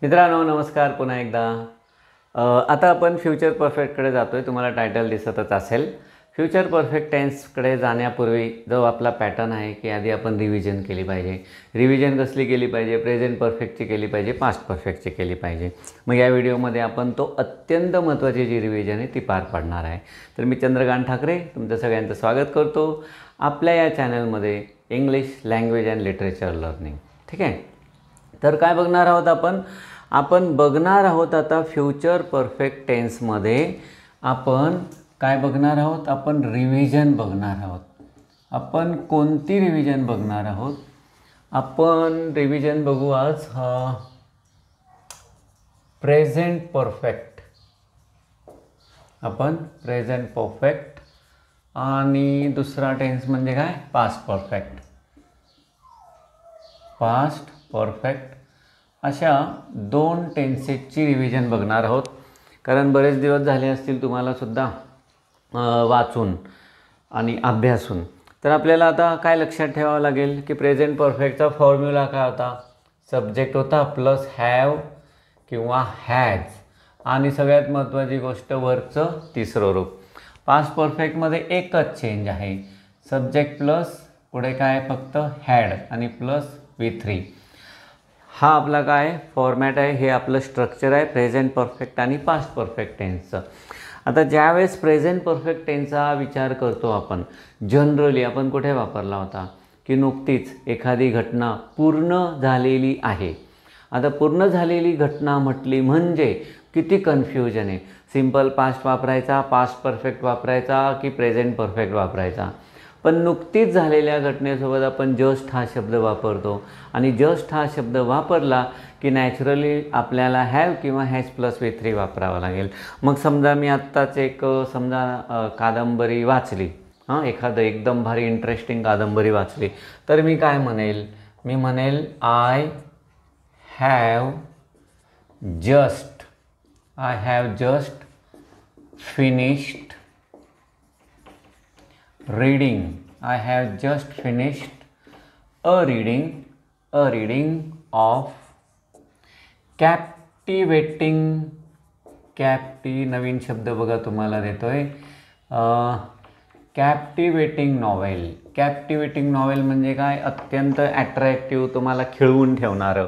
मित्रांनो नमस्कार पुन्हा एकदा आता आपण फ्युचर परफेक्टकडे जातोय। तुम्हाला टायटल दिसतच असेल। फ्युचर परफेक्ट टेन्सकडे जाण्यापूर्वी जो आपला पॅटर्न आहे की आधी आपण रिव्हिजन केली पाहिजे। रिव्हिजन कसली केली पाहिजे? प्रेझेंट परफेक्टची केली पाहिजे, पास्ट परफेक्टची केली पाहिजे। मग या व्हिडिओमध्ये आपण तो अत्यंत महत्त्वाची जी रिव्हिजन आहे ती पार पाडणार आहे। तर मी चंद्रकांत ठाकरे तुमचं सगळ्यांचं स्वागत करतो आपल्या या चॅनलमध्ये English language and literature learning. ठीक आहे, तर काय बघणार आहोत आपण बघणार आहोत आता फ्युचर परफेक्ट टेन्समध्ये आपण काय बघणार आहोत? आपण रिव्हिजन बघणार आहोत। आपण कोणती रिव्हिजन बघणार आहोत? आपण रिव्हिजन बघू आज प्रेझेंट परफेक्ट। आपण प्रेझेंट परफेक्ट आणि दुसरा टेन्स म्हणजे काय? Past perfect. पास्ट परफेक्ट अशा दोन टेन्सेसची रिव्हिजन बघणार आहोत। कारण बरेच दिवस झाले असतील तुम्हाला सुद्धा वाचून आणि अभ्यासून। तर आपल्याला आता काय लक्षात ठेवावं लागेल की प्रेझेंट परफेक्टचा फॉर्म्युला काय होता? सब्जेक्ट होता प्लस हॅव किंवा हॅज आणि सगळ्यात महत्त्वाची गोष्ट वरचं तिसरं रूप। पास्ट परफेक्टमध्ये एकच चेंज आहे, सब्जेक्ट प्लस पुढे काय फक्त हॅड आणि प्लस V3। हा आपला काय फॉर्मॅट आहे, हे आपलं स्ट्रक्चर आहे प्रेझेंट परफेक्ट आणि पास्ट परफेक्ट टेन्सचं। आता ज्यावेळेस प्रेझेंट परफेक्ट टेन्सचा विचार करतो आपण जनरली आपण कुठे वापरला होता की नुकतीच एखादी घटना पूर्ण झालेली आहे। आता पूर्ण झालेली घटना म्हटली म्हणजे किती कन्फ्युजन आहे। सिंपल पास्ट वापरायचा, पास्ट परफेक्ट वापरायचा की प्रेझेंट परफेक्ट वापरायचा? पण नुकतीच झालेल्या घटनेसोबत आपण जस्ट हा शब्द वापरतो आणि जस्ट हा शब्द वापरला की नॅचरली आपल्याला हॅव किंवा हॅज प्लस V3 वापरावा लागेल। मग समजा मी आत्ताच एक कादंबरी वाचली, एखादं एकदम भारी इंटरेस्टिंग कादंबरी वाचली, तर मी काय म्हणेल? मी म्हणेल I have just finished reading. I have just finished a reading of captivating नवीन शब्द बघा तुम्हाला देतोय, कॅप्टिवेटिंग नॉवेल। कॅप्टिवेटिंग नॉवेल म्हणजे काय? अत्यंत अट्रॅक्टिव्ह, तुम्हाला खिळवून ठेवणारं।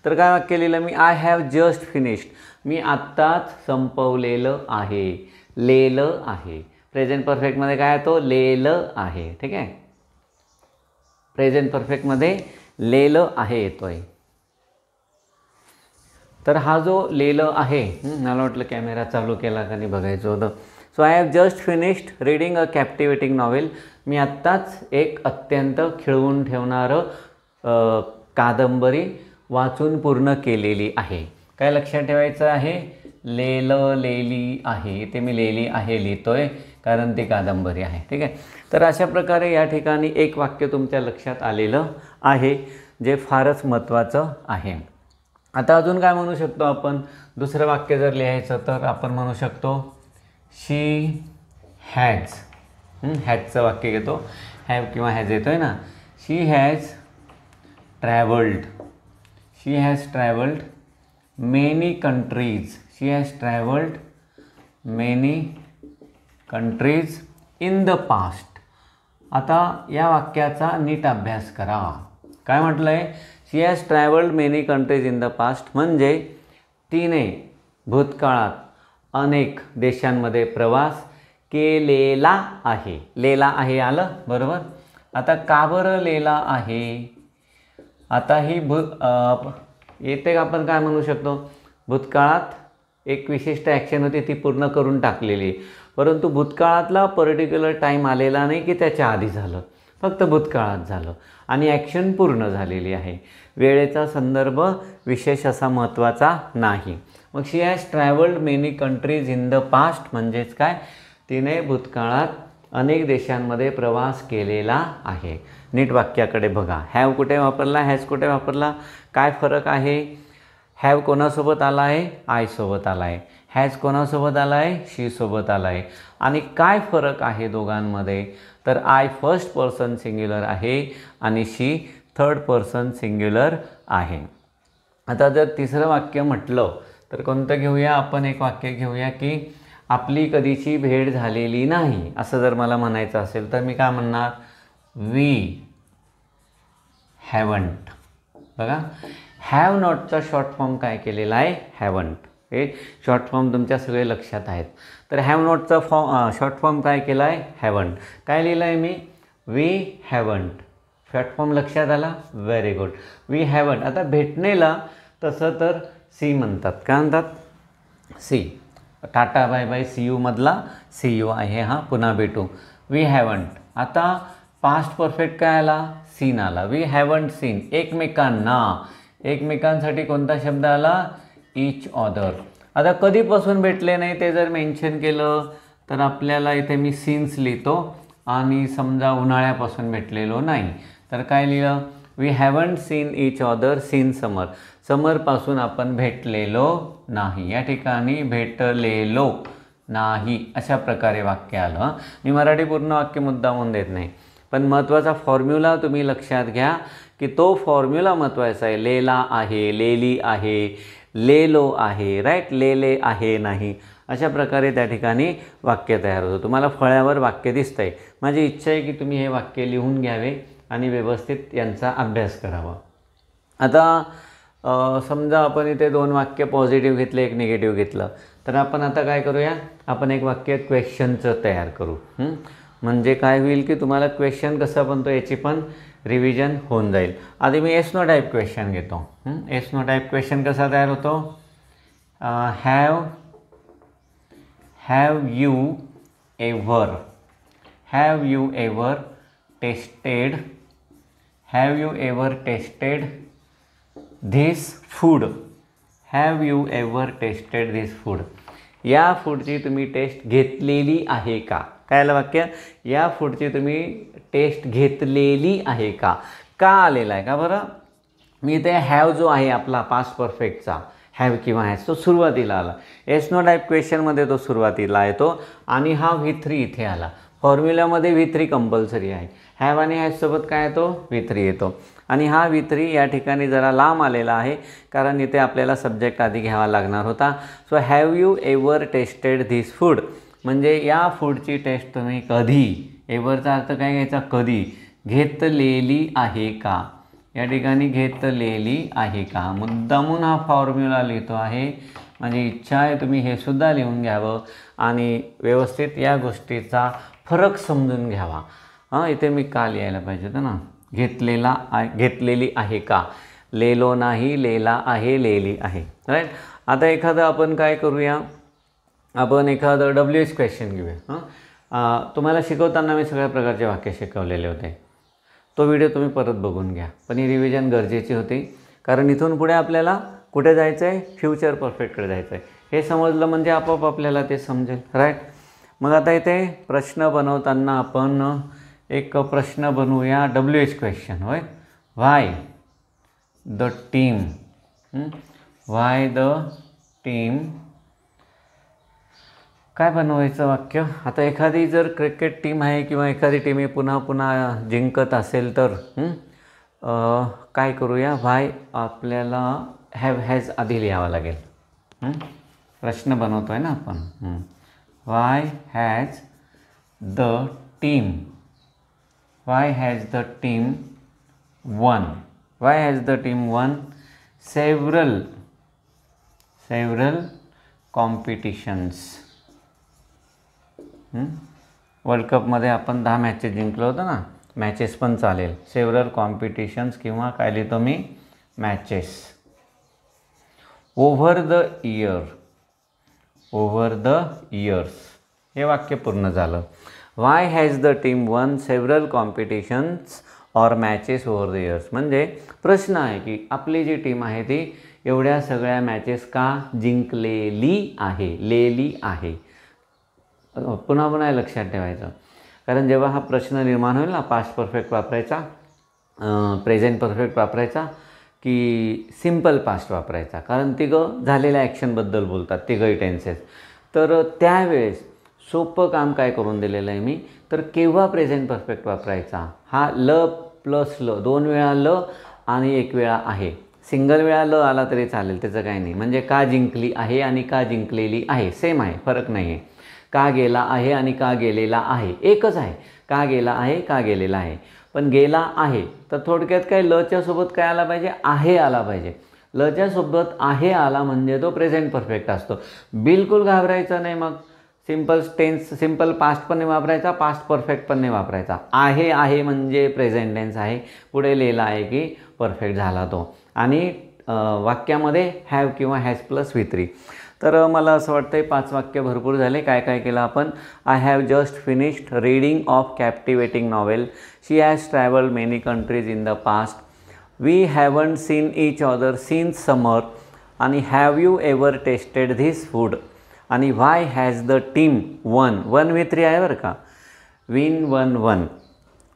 तर काय वाक्य लिहिलं मी? आय हॅव जस्ट फिनिश्ड, मी आत्ताच संपवलेलं आहे, लेलं आहे। प्रेझेंट परफेक्टमध्ये काय तो लेलं आहे। ठीक आहे, प्रेझेंट परफेक्टमध्ये लेलं आहे येतोय। तर हा जो लेलं आहे, मला वाटलं कॅमेरा चालू केला का नाही बघायचं होतं। So I have just finished reading a captivating novel, मी आत्ताच एक अत्यंत खिळवून ठेवणारं कादंबरी वाचून पूर्ण केलेली आहे। काय लक्षात ठेवायचं आहे? लेलं लेली आहे, ते मी लेली आहे लिहितोय कारण ती कादंबरी आहे। ठीक आहे, तर अशा प्रकारे या ठिकाणी एक वाक्य तुमच्या लक्षात आलेलं आहे जे फारच महत्त्वाचं आहे। आता अजून काय म्हणू शकतो आपण? दुसरं वाक्य जर लिहायचं तर आपण म्हणू शकतो शी हॅज। हॅजचं वाक्य घेतो, हॅव किंवा हॅज येतोय ना। She has travelled many countries. She has travelled many countries in the past. आता या वाक्याचा नीट अभ्यास करा। काय म्हटलं आहे? She has travelled many countries in the past म्हणजे तिने भूतकाळात अनेक देशांमध्ये प्रवास केलेला आहे। लेला आहे आलं बरोबर। आता का बरं लेला आहे? आता ही येथे आपण काय म्हणू शकतो? भूतकाळात एक विशिष्ट ॲक्शन होती ती पूर्ण करून टाकलेली, परंतु भूतकाळातला पर्टिक्युलर टाईम आलेला नाही की त्याच्या आधी झालं, फक्त भूतकाळात झालं आणि ॲक्शन पूर्ण झालेली आहे। वेळेचा संदर्भ विशेष असा महत्त्वाचा नाही। मग she has travelled many countries in the past म्हणजेच काय? तिने भूतकाळात अनेक देशांमध्ये प्रवास केलेला आहे। नीट वाक्याकडे बघा, हॅव कुठे वापरला, हॅज कुठे वापरला, काय फरक आहे? हॅव कोणासोबत आला आहे? आय सोबत आला आहे। हॅज कोणासोबत आला आहे? शी सोबत आला आहे। आणि काय फरक आहे दोघांमध्ये? तर आय फर्स्ट पर्सन सिंग्युलर आहे आणि शी थर्ड पर्सन सिंग्युलर आहे। आता जर तिसरं वाक्य म्हटलं तर कोणतं घेऊया आपण? एक वाक्य घेऊया की आपली कधीची भेट झालेली नाही, असं जर मला म्हणायचं असेल तर मी काय म्हणणार? We haven't. बघा, हॅव नॉटचा शॉर्ट फॉर्म काय केलेला आहे? हॅवंट. हे शॉर्ट फॉर्म तुमच्या सगळे लक्षात आहेत. तर हॅव नॉटचा शॉर्ट फॉर्म काय केला आहे? हॅवंट. काय लिहिलं आहे मी? We haven't. शॉर्ट फॉर्म लक्षात आला? Very good. We haven't. आता भेटणेला तसं तर सी म्हणतात. काय म्हणतात? सी. टाटा बाय बाय सी यू मधला सी यू आहे हा, पुन्हा भेटू. We haven't. आता पास्ट परफेक्ट काय आला? सीन आला. We haven't seen. एकमेकांना, एकमेकांसाठी कोणता शब्द आला? Each other. आता कधीपासून भेटले नाही ते जर मेन्शन केलं तर आपल्याला इथे मी सीन्स लिहितो आणि समजा उन्हाळ्यापासून भेटलेलो नाही तर काय लिहिलं? We haven't seen each other seen summer. समरपासून आपण भेटलेलो नाही. या ठिकाणी भेटलेलो नाही अशा प्रकारे वाक्य आलं. मी मराठी पूर्ण वाक्य मुद्दामून देत नाही, पण महत्त्वाचा फॉर्म्युला तुम्ही लक्षात घ्या की तो फॉर्म्युला महत्त्वाचा आहे. लेला आहे, लेली आहे, लेलो आहे, राईट. लेले आहे नाही, अशा प्रकारे त्या ठिकाणी वाक्य तयार होतं. तुम्हाला फळ्यावर वाक्य दिसतं आहे. माझी इच्छा आहे की तुम्ही हे वाक्य लिहून घ्यावे आणि व्यवस्थित यांचा अभ्यास करावा. आता समजा आपण इथे 2 वाक्य पॉझिटिव्ह घेतले, एक निगेटिव्ह घेतलं, तर आपण आता काय करूया? आपण एक वाक्य क्वेश्चनचं तयार करू. म्हणजे काय होईल की तुम्हाला क्वेश्चन कसं बनतो याची पण रिव्हिजन होऊन जाईल. आधी मी एस नो टाईप क्वेश्चन घेतो. एस नो टाईप क्वेश्चन कसा तयार होतो? Have you ever tasted this food? Have you ever tasted this food? या फूडची तुम्ही टेस्ट घेतलेली आहे का? काय आलं वाक्य? या फूडची तुम्ही टेस्ट घेतलेली आहे का? का आलेला आहे का बरं? मी इथे हॅव जो आहे आपला पास्ट परफेक्टचा, हॅव किंवा हॅज, तो सुरुवातीला आला. एस नो टाईप क्वेश्चनमध्ये तो सुरुवातीला येतो आणि हा V3 इथे आला. फॉर्म्युल्यामध्ये V3 कंपल्सरी आहे. हॅव आणि हॅजसोबत काय येतो? V3 येतो. आणि हा V3 या ठिकाणी जरा लांब आलेला आहे कारण इथे आपल्याला सब्जेक्ट आधी घ्यावा लागणार होता. So have you ever tasted this food म्हणजे या फूडची टेस्ट तुम्ही कधी, एव्हरचा अर्थ काय घ्यायचा? कधी. घेतलेली आहे का? या ठिकाणी घेतलेली आहे का? मुद्दामून हा फॉर्म्युला लिहितो आहे. माझी इच्छा आहे तुम्ही हे सुद्धा लिहून घ्यावं आणि व्यवस्थित या गोष्टीचा फरक समजून घ्यावा. इथे मी का लिहायला पाहिजे होतं ना? घेतलेली आहे का? लेलो नाही, लेला आहे, लेली आहे, राईट. आता एखादं आपण काय करूया? आपण एखादं WH क्वेश्चन घेऊया. तुम्हाला शिकवताना मी सगळ्या प्रकारचे वाक्य शिकवलेले होते. तो व्हिडिओ तुम्ही परत बघून घ्या. पण ही रिव्हिजन गरजेची होती कारण इथून पुढे आपल्याला कुठे जायचं आहे? फ्युचर परफेक्टकडे जायचं आहे. हे समजलं म्हणजे आपोआप आपल्याला ते समजेल, राईट. मग आता इथे प्रश्न बनवताना आपण एक प्रश्न बनवूया WH क्वेश्चन. होय. वाय द टीम काय बनवायचं वाक्य? आता एखादी जर क्रिकेट टीम आहे किंवा एखादी टीम ही पुन्हा पुन्हा जिंकत असेल तर काय करूया? वाय आपल्याला हॅज आधी लिहावा लागेल. प्रश्न बनवतो आहे ना आपण. Y has the team won several competitions. World कपमध्ये आपण 10 मॅचेस जिंकलो होतो ना. मॅचेस पण चालेल. सेव्हरल कॉम्पिटिशन्स किंवा काय लिहितो मी? मॅचेस. ओव्हर द इयर्स हे वाक्य पूर्ण झालं. Y has the team won several competitions or matches over the years म्हणजे प्रश्न आहे की आपली जी टीम आहे ती एवढ्या सगळ्या मॅचेस का जिंकलेली आहे, लेली आहे. पुन्हा पुन्हा लक्षात ठेवायचं कारण जेव्हा हा प्रश्न निर्माण होईल ना, पास्ट परफेक्ट वापरायचा, प्रेझेंट परफेक्ट वापरायचा की सिम्पल पास्ट वापरायचा, कारण तिघं झालेल्या ॲक्शनबद्दल बोलतात तिघंही टेन्सेस. तर त्यावेळेस सोपं काम काय करून दिलेलं आहे मी, तर केव्हा प्रेझेंट परफेक्ट वापरायचा, हा ल प्लस ल 2 वेळा ल आणि 1 वेळा आहे. सिंगल वेळा ल आला तरी चालेल, त्याचं काही नाही. म्हणजे का जिंकली आहे आणि का जिंकलेली आहे सेम आहे, फरक नाही आहे. का गेला आहे आणि का गेलेला आहे एकच आहे. का गेला आहे, का गेलेला आहे. पण गेला आहे तर थोडक्यात काय लच्या सोबत काय आला पाहिजे, आहे आला पाहिजे. लच्या सोबत आहे आला म्हणजे तो प्रेझेंट परफेक्ट असतो. बिलकुल घाबरायचं नाही. मग सिम्पल टेन्स, सिम्पल पास्ट पण नाही वापरायचा, पास्ट परफेक्ट पण नाही वापरायचा. आहे आहे म्हणजे प्रेझेंट टेन्स आहे, पुढे लिहिला आहे की परफेक्ट झाला तो. आणि वाक्यामध्ये हॅव किंवा हॅज प्लस V3. तर मला असं वाटतं 5 वाक्य भरपूर झाले. काय काय केलं आपण. I have just finished reading of captivating novel. She has travelled many countries in the past. We haven't seen each other since summer. आणि have you ever tasted this food. आणि why has the team won. 1V3 आहे बरं का. Win 1-1.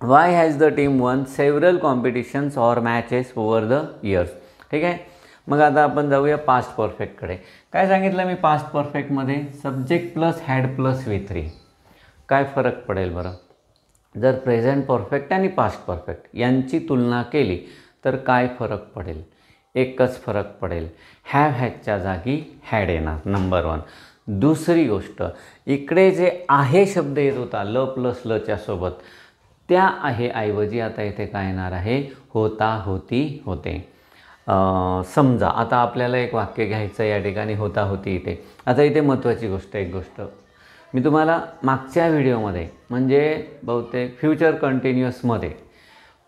Why has the team won several competitions or matches over the years. ठीक आहे. मग आता आपण जाऊया पास्ट परफेक्टकडे. काय सांगितलं मी पास्ट परफेक्टमध्ये, subject plus had plus V3. काय फरक पडेल बरं. जर प्रेझेंट परफेक्ट आणि पास्ट परफेक्ट यांची तुलना केली तर काय फरक पडेल. एकच फरक पडेल, हॅव हॅजच्या जागी हॅड येणार. नंबर 1. दुसरी गोष्ट, इकडे जे आहे शब्द येत होता ल प्लस लच्या सोबत, त्या आहे ऐवजी आता इथे काय येणार आहे, होता होती होते. समजा आता आपल्याला एक वाक्य घ्यायचं या ठिकाणी होता होती इथे. आता इथे महत्त्वाची गोष्ट, एक गोष्ट मी तुम्हाला मागच्या व्हिडिओमध्ये म्हणजे बहुतेक फ्युचर कंटिन्युअसमध्ये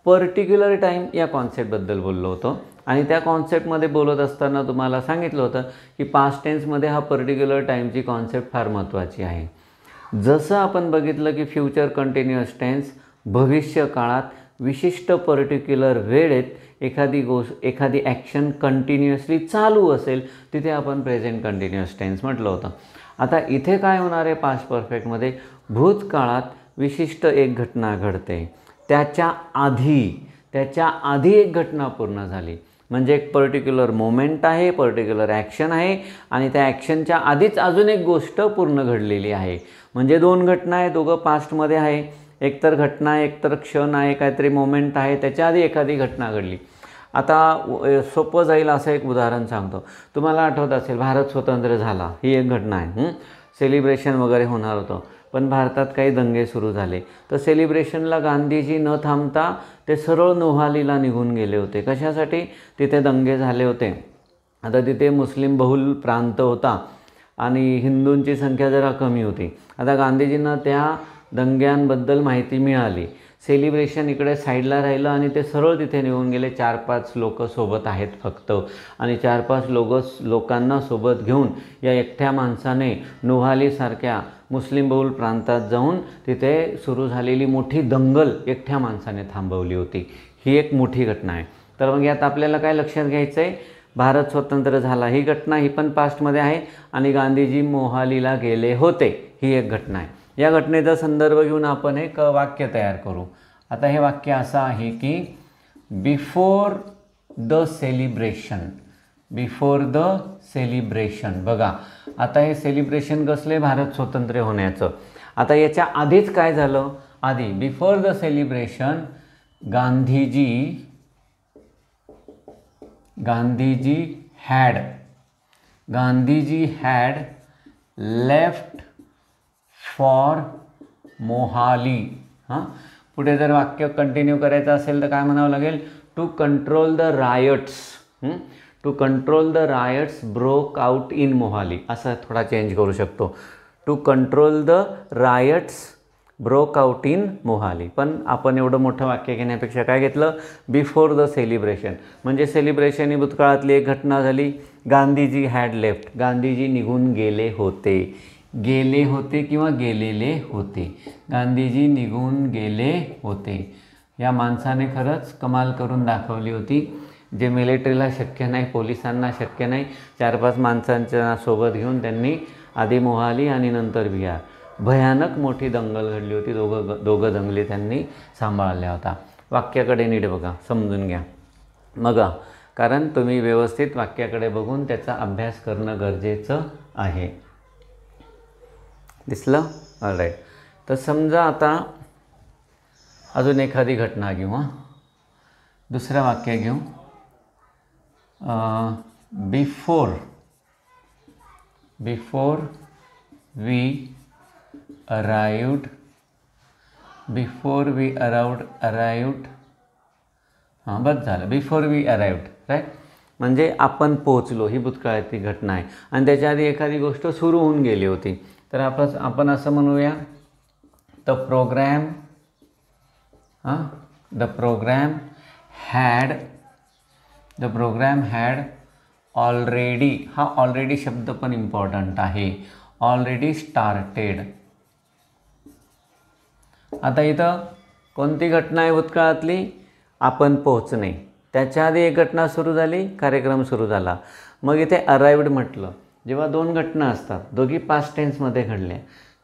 पर्टिक्युलर टाईम या कॉन्सेप्टबद्दल बोललो होतो. आणि त्या कॉन्सेप्टमध्ये बोलत असताना तुम्हाला सांगितलं होतं की पास्ट टेन्समध्ये हा पर्टिक्युलर टाईमची कॉन्सेप्ट फार महत्त्वाची आहे. जसं आपण बघितलं की फ्युचर कंटिन्युअस टेन्स भविष्य काळात विशिष्ट पर्टिक्युलर वेळेत एखादी ॲक्शन कंटिन्युअसली चालू असेल तिथे आपण प्रेझेंट कंटिन्युअस टेन्स म्हटलं होतं. आता इथे काय होणार आहे पास्ट परफेक्टमध्ये, भूतकाळात विशिष्ट एक घटना घडते, त्याच्या आधी एक घटना पूर्ण झाली. म्हणजे एक पर्टिक्युलर मोमेंट आहे, पर्टिक्युलर ॲक्शन आहे आणि त्या ॲक्शनच्या आधीच अजून एक गोष्ट पूर्ण घडलेली आहे. म्हणजे 2 घटना आहे, दोघं पास्टमध्ये आहे. एकतर घटना आहे, एकतर क्षण आहे, काहीतरी मोमेंट आहे, त्याच्या आधी एखादी घटना घडली. आता सोपं जाईल असं एक उदाहरण सांगतो. तुम्हाला आठवत असेल भारत स्वतंत्र झाला, ही एक घटना आहे. सेलिब्रेशन वगैरे होणार होतं, पण भारतात काही दंगे सुरू झाले. तर सेलिब्रेशनला गांधीजी न थांबता ते सरळ नोहालीला निघून गेले होते. कशासाठी, तिथे दंगे झाले होते. आता तिथे मुस्लिम बहुल प्रांत होता आणि हिंदूंची संख्या जरा कमी होती. आता गांधीजींना त्या दंग्यांबद्दल माहिती मिळाली. सेलिब्रेशन इकडे साईडला राहिलं आणि ते सरळ तिथे निघून गेले. 4-5 लोक सोबत आहेत फक्त. आणि 4-5 लोकांना सोबत घेऊन या एकट्या माणसाने नोहालीसारख्या मुस्लिम बहुल प्रांतात जाऊन तिथे सुरू झालेली मोठी दंगल एकट्या माणसाने थांबवली होती. ही एक मोठी घटना आहे. तर मग यात आपल्याला काय लक्षात घ्यायचं आहे, भारत स्वतंत्र झाला ही घटना, ही पण पास्टमध्ये आहे. आणि गांधीजी मोहालीला गेले होते, ही एक घटना आहे. या घटनेचा संदर्भ घेऊन आपण एक वाक्य तयार करू. आता हे वाक्य असं आहे की बिफोर द सेलिब्रेशन. बघा आता हे सेलिब्रेशन कसले, भारत स्वतंत्र होण्याचं. आता याच्या आधीच काय झालं, आधी before the celebration Gandhiji had left for Mohali. पुढे जर वाक्य कंटिन्यू करायचं असेल तर काय म्हणावं लागेल, to control the riots broke out in Mohali. असं थोडा चेंज करू शकतो, to control the riots broke out in Mohali. पण आपण एवढं मोठं वाक्य घेण्यापेक्षा काय घेतलं, बिफोर द सेलिब्रेशन. म्हणजे सेलिब्रेशन ही भूतकाळातली एक घटना झाली. गांधीजी हॅड लेफ्ट, गांधीजी निघून गेले होते किंवा गेलेले होते. गांधीजी निघून गेले होते. या माणसाने खरंच कमाल करून दाखवली होती, जे मिलिटरीला शक्य नाही, पोलिसांना शक्य नाही. 4-5 माणसांच्या सोबत घेऊन त्यांनी आधी मोहाली आणि नंतर बिहार, भयानक मोठी दंगल घडली होती. दोघं दंगली त्यांनी सांभाळल्या होता. वाक्याकडे नीट बघा, समजून घ्या मग, कारण तुम्ही व्यवस्थित वाक्याकडे बघून त्याचा अभ्यास करणं गरजेचं आहे. दिसलं? ऑलराईट. तर समजा आता अजून एखादी घटना घेऊ. दुसरं वाक्य घेऊ. बिफोर वी अराइव्ड हां बस झालं, बिफोर वी अराइव्ड, राईट. म्हणजे आपण पोहोचलो ही भूतकाळातली घटना आहे आणि त्याच्या आधी एखादी गोष्ट सुरू होऊन गेली होती. तर आपण असं म्हणूया द प्रोग्राम हॅड ऑलरेडी, हा ऑलरेडी शब्द पण इम्पॉर्टंट आहे, ऑलरेडी स्टार्टेड. आता इथं कोणती घटना आहे भूतकाळातली? आपण पोहोचणे. त्याच्या आधी एक घटना सुरू झाली, कार्यक्रम सुरू झाला. मग इथे अराइव्ड म्हटलं. जेव्हा दोन घटना असतात, दोघी पास्ट टेन्समध्ये घडल्या,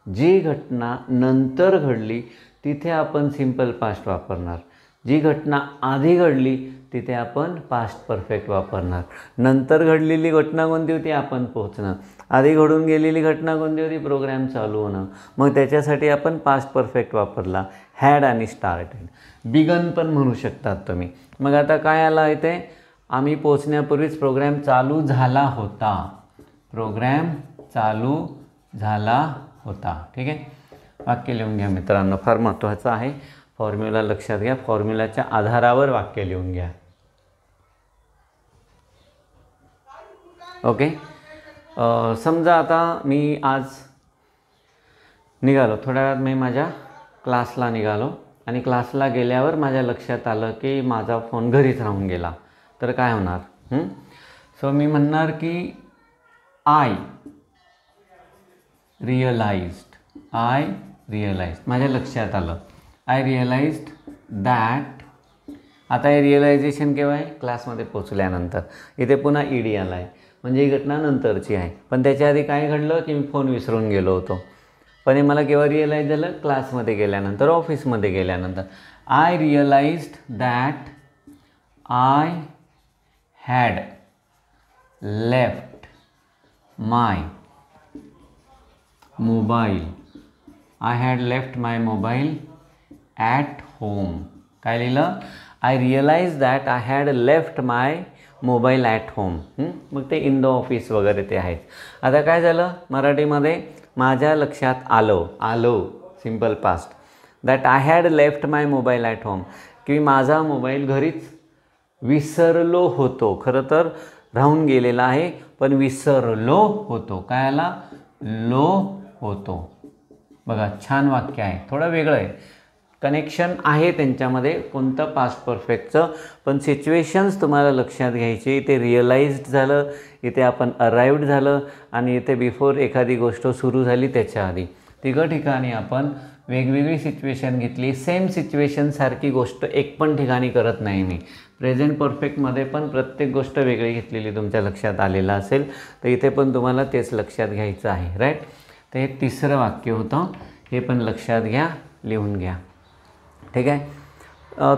जी घटना नंतर घडली तिथे आपण सिम्पल पास्ट वापरणार, जी घटना आधी घडली तिथे आपण पास्ट परफेक्ट वापरणार. नंतर घडलेली घटना कोणती होती? आपण पोहोचणं. आधी घडून गेलेली घटना कोणती होती? प्रोग्राम चालू होणं. मग त्याच्यासाठी आपण पास्ट परफेक्ट वापरला, हॅड आणि स्टार्टेड. बिगन पण म्हणू शकतात तुम्ही. मग आता काय आलं इथे? आम्ही पोहोचण्यापूर्वीच प्रोग्राम चालू झाला होता. ठीक आहे. वाक्य लिहून घ्या मित्रांनो, फार महत्त्वाचं आहे. फॉर्म्युला लक्षात घ्या, फॉर्म्युलाच्या आधारावर वाक्य लिहून घ्या. ओके. समजा आता मी आज निघालो, थोड्या वेळात मी माझ्या क्लासला निघालो आणि क्लासला गेल्यावर माझ्या लक्षात आलं की माझा फोन घरीच राहून गेला. तर काय होणार? सो मी म्हणणार की आय रिअलाइज्ड, माझ्या लक्षात आलं. I realised that. आता हे रिअलायझेशन केव्हा आहे? क्लासमध्ये पोचल्यानंतर. इथे पुन्हा ईडी आला आहे, म्हणजे ही घटना नंतरची आहे. पण त्याच्या आधी काय घडलं की मी फोन विसरून गेलो होतो. पण हे मला केव्हा रिअलाईज झालं? क्लासमध्ये गेल्यानंतर, ऑफिसमध्ये गेल्यानंतर. I realised that I had left my mobile at home. काय लिहिलं? I realise that I had left my mobile at home. मग ते इन द ऑफिस वगैरे ते आहेत. आता काय झालं मराठीमध्ये? माझ्या लक्षात आलो simple past. That I had left my mobile at home, की माझा मोबाईल घरीच विसरलो होतो. खरं तर राहून गेलेला आहे, पण विसरलो होतो. काय आला? लो होतो. बघा, छान वाक्य आहे, थोडं वेगळं आहे, कनेक्शन आहे त्यांच्यामध्ये कोणतं पास्ट परफेक्टचं. पण सिच्युएशन्स तुम्हाला लक्षात घ्यायची. इथे रिअलाइज्ड झालं, इथे आपण अराइव्ड झालं आणि इथे बिफोर एखादी गोष्ट सुरू झाली त्याच्या आधी. तिघं ठिकाणी आपण वेगवेगळी सिच्युएशन घेतली. सेम सिच्युएशनसारखी गोष्ट एक पण ठिकाणी करत नाही मी. प्रेझेंट परफेक्टमध्ये पण प्रत्येक गोष्ट वेगळी घेतलेली तुमच्या लक्षात आलेलं असेल. तर इथे पण तुम्हाला तेच लक्षात घ्यायचं आहे, राईट. तर हे तिसरं वाक्य होतं, हे पण लक्षात घ्या, लिहून घ्या. ठीक आहे.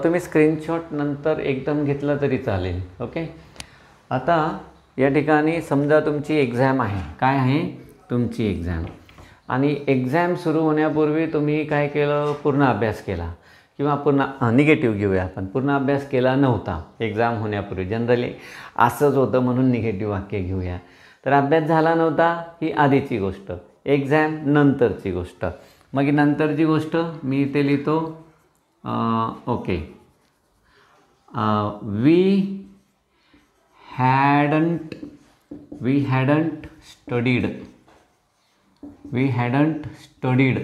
तुम्ही स्क्रीनशॉट नंतर एकदम घेतला तरी चालेल. ओके. आता या ठिकाणी समजा तुमची एक्झाम आहे. काय आहे? तुमची एक्झाम. आणि एक्झाम सुरू होण्यापूर्वी तुम्ही काय केलं? पूर्ण अभ्यास केला, किंवा पूर्ण निगेटिव्ह घेऊया आपण, पूर्ण अभ्यास केला नव्हता एक्झाम होण्यापूर्वी. जनरली असंच होतं म्हणून निगेटिव्ह वाक्य घेऊया. तर अभ्यास झाला नव्हता ही आधीची गोष्ट, एक्झाम नंतरची गोष्ट. मग ही नंतरची गोष्ट मी इथे लिहितो. ओके. वी हॅडंट स्टडीड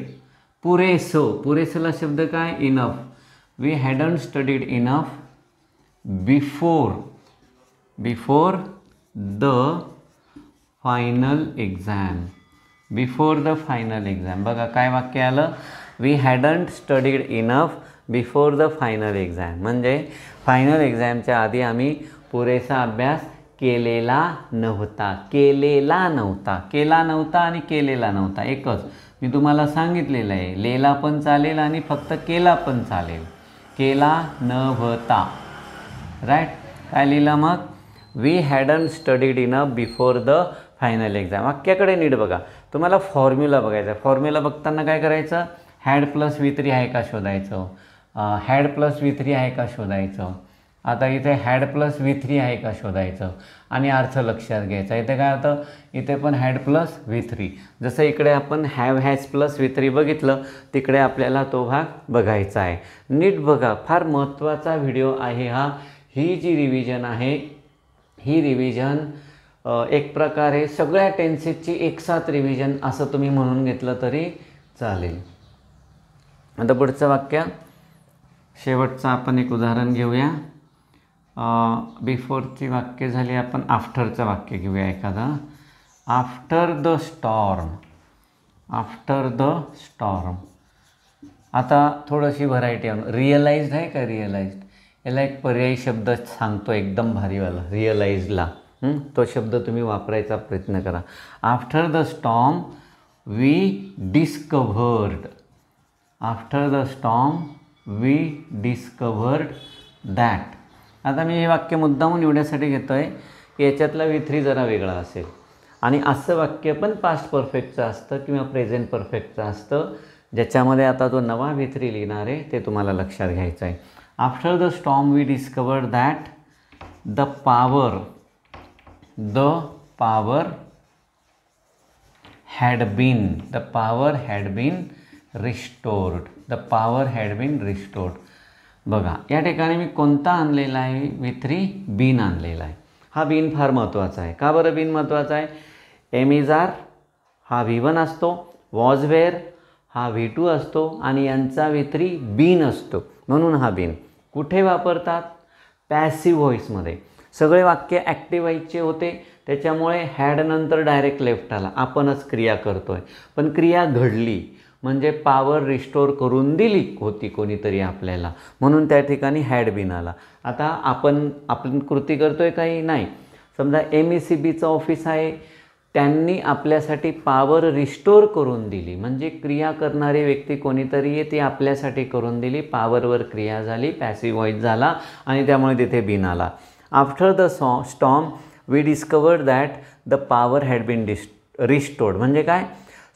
पुरेसला शब्द काय? Enough. We hadn't studied enough before the final exam. बघा काय वाक्य आलं? We hadn't studied enough before the final exam. म्हणजे फायनल एक्झामच्या आधी आम्ही पुरेसा अभ्यास केलेला नव्हता आणि केलेला नव्हता एकच. मी तुम्हाला सांगितलेलं आहे, लेला पण चालेल आणि फक्त केला पण चालेल. केला नव्हता, राईट. काय लिहिलं मग? We hadn't studied enough before the final exam. वाक्याकडे नीट बघा. तुम्हाला फॉर्म्युला बघायचा. फॉर्म्युला बघताना काय करायचं? हॅड प्लस V3 आहे का शोधायचं. आता इथे हॅड प्लस V3 आहे का शोधायचं आणि अर्थ लक्षात घ्यायचा. इथे काय होतं, इथे पण हॅड प्लस V3. जसं इकडे आपण हॅव हॅज प्लस V3 बघितलं, तिकडे आपल्याला तो भाग बघायचा आहे. नीट बघा, फार महत्त्वाचा व्हिडिओ आहे हा. ही जी रिव्हिजन आहे, ही रिव्हिजन एक प्रकारे सगळ्या टेन्सेसची एकसाथ रिव्हिजन असं तुम्ही म्हणून घेतलं तरी चालेल. आता पुढचं वाक्य, शेवटचं आपण एक उदाहरण घेऊया. बिफोरची वाक्य झाली, आपण आफ्टरचं वाक्य घेऊया एखादं. After the storm, after the storm. आता थोडीशी व्हरायटी आहे. रिअलाइज्ड आहे का, रिअलाइज्ड, याला एक पर्यायी शब्द सांगतो एकदम भारीवाला, रिअलाइजला. तो शब्द तुम्ही वापरायचा प्रयत्न करा. After the storm we discovered, after the storm we discovered that. आता मी हे वाक्य मुद्दामून एवढ्यासाठी घेतो आहे की याच्यातला V3 जरा वेगळा असेल आणि असं वाक्य पण पास्ट परफेक्टचं असतं किंवा प्रेझेंट परफेक्टचं असतं, ज्याच्यामध्ये आता जो नवा V3 लिहिणार आहे ते तुम्हाला लक्षात घ्यायचं आहे. After the storm we discovered that the power had been restored. The power had been restored. बघा, या ठिकाणी मी कोणता आणलेला आहे, V3 बीन आणलेला आहे. हा बीन फार महत्त्वाचा आहे. का बरं बीन महत्त्वाचा आहे? एम इज आर हा V1 असतो, वॉज वेअर हा V2 असतो आणि यांचा V3 बीन असतो, म्हणून हा बीन. कुठे वापरतात? पॅसिव्ह व्हॉईसमध्ये. सगळे वाक्य ॲक्टिव्ह व्हायचे होते, त्याच्यामुळे हॅड नंतर डायरेक्ट लेफ्ट आला, आपणच क्रिया करतो आहे. पण क्रिया घडली म्हणजे पॉवर रिस्टोर करून दिली होती कोणीतरी आपल्याला, म्हणून त्या ठिकाणी हॅड बीन आला. आता आपण कृती करतो आहे काही नाही. समजा MECBचं ऑफिस आहे, त्यांनी आपल्यासाठी पॉवर रिस्टोर करून दिली, म्हणजे क्रिया करणारी व्यक्ती कोणीतरी आहे, ती आपल्यासाठी करून दिली, पॉवरवर क्रिया झाली, पॅसिव्ह व्हॉईस झाला आणि त्यामुळे तिथे बीन आला. After the storm we discovered that the power had been restored. म्हणजे काय?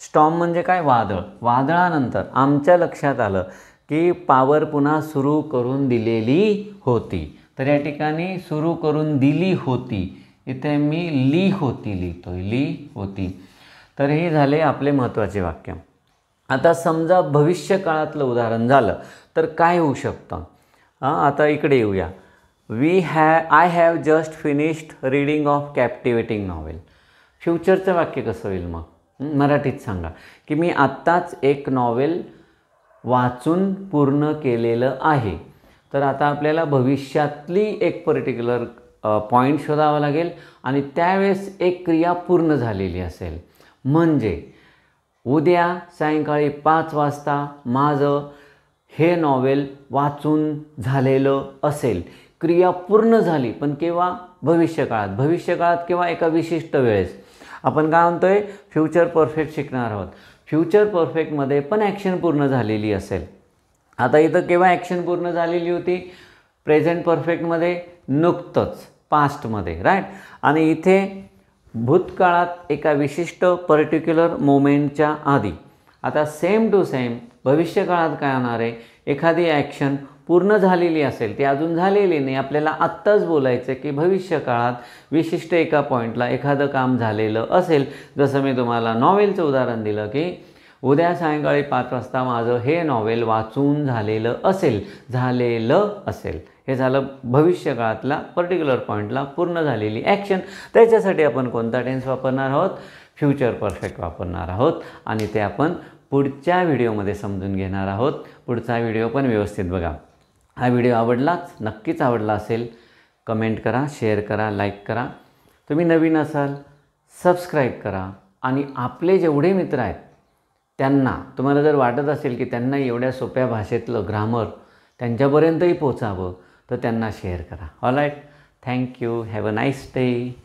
स्टॉर्म म्हणजे काय? वादळ. वादळानंतर आमच्या लक्षात आलं की पॉवर पुन्हा सुरू करून दिलेली होती. तर या ठिकाणी सुरू करून दिली होती, इथे मी ली होती लिहितो, ली होती. तर हे झाले आपले महत्त्वाचे वाक्य. आता समजा भविष्यकाळातलं उदाहरण झालं तर काय होऊ शकतं? आता इकडे येऊया. I have just finished reading of captivating novel. फ्युचरचं वाक्य कसं होईल मग? मराठीत सांगा की मी आत्ताच एक नॉवेल वाचून पूर्ण केलेलं आहे. तर आता आपल्याला भविष्यातली एक पर्टिक्युलर पॉईंट शोधावा लागेल आणि त्यावेळेस एक क्रिया पूर्ण झालेली असेल. म्हणजे उद्या सायंकाळी 5 वाजता माझं हे नॉवेल वाचून झालेलं असेल. क्रिया पूर्ण झाली, पण केव्हा? भविष्यकाळात. भविष्यकाळात केव्हा? एका विशिष्ट वेळेस. आपण काय म्हणतो आहे? फ्युचर परफेक्ट शिकणार आहोत. फ्युचर परफेक्टमध्ये पण ॲक्शन पूर्ण झालेली असेल. आता इथं केव्हा ॲक्शन पूर्ण झालेली होती? प्रेझेंट परफेक्टमध्ये नुकतंच, पास्टमध्ये, राईट. आणि इथे भूतकाळात एका विशिष्ट पर्टिक्युलर मोमेंटच्या आधी. आता सेम टू सेम भविष्यकाळात काय होणार आहे? एखादी ॲक्शन पूर्ण झालेली असेल, ती अजून झालेली नाही, आपल्याला आत्ताच बोलायचं की भविष्यकाळात विशिष्ट एका पॉईंटला एखादं काम झालेलं असेल. जसं मी तुम्हाला नॉवेलचं उदाहरण दिलं की उद्या सायंकाळी 5 वाजता माझं हे नॉवेल वाचून झालेलं असेल. हे झालं भविष्यकाळातला पर्टिक्युलर पॉईंटला पूर्ण झालेली ॲक्शन. त्याच्यासाठी आपण कोणता टेन्स वापरणार आहोत? फ्युचर परफेक्ट वापरणार आहोत आणि ते आपण पुढच्या व्हिडिओमध्ये समजून घेणार आहोत. पुढचा व्हिडिओ पण व्यवस्थित बघा. हा व्हिडिओ आवडलाच, नक्कीच आवडला असेल, कमेंट करा, शेअर करा, लाईक करा. तुम्ही नवीन असाल सबस्क्राईब करा आणि आपले जेवढे मित्र आहेत त्यांना, तुम्हाला जर वाटत असेल की त्यांना एवढ्या सोप्या भाषेतलं ग्रामर त्यांच्यापर्यंतही पोचावं तर त्यांना शेअर करा. All right, thank you, have a nice day.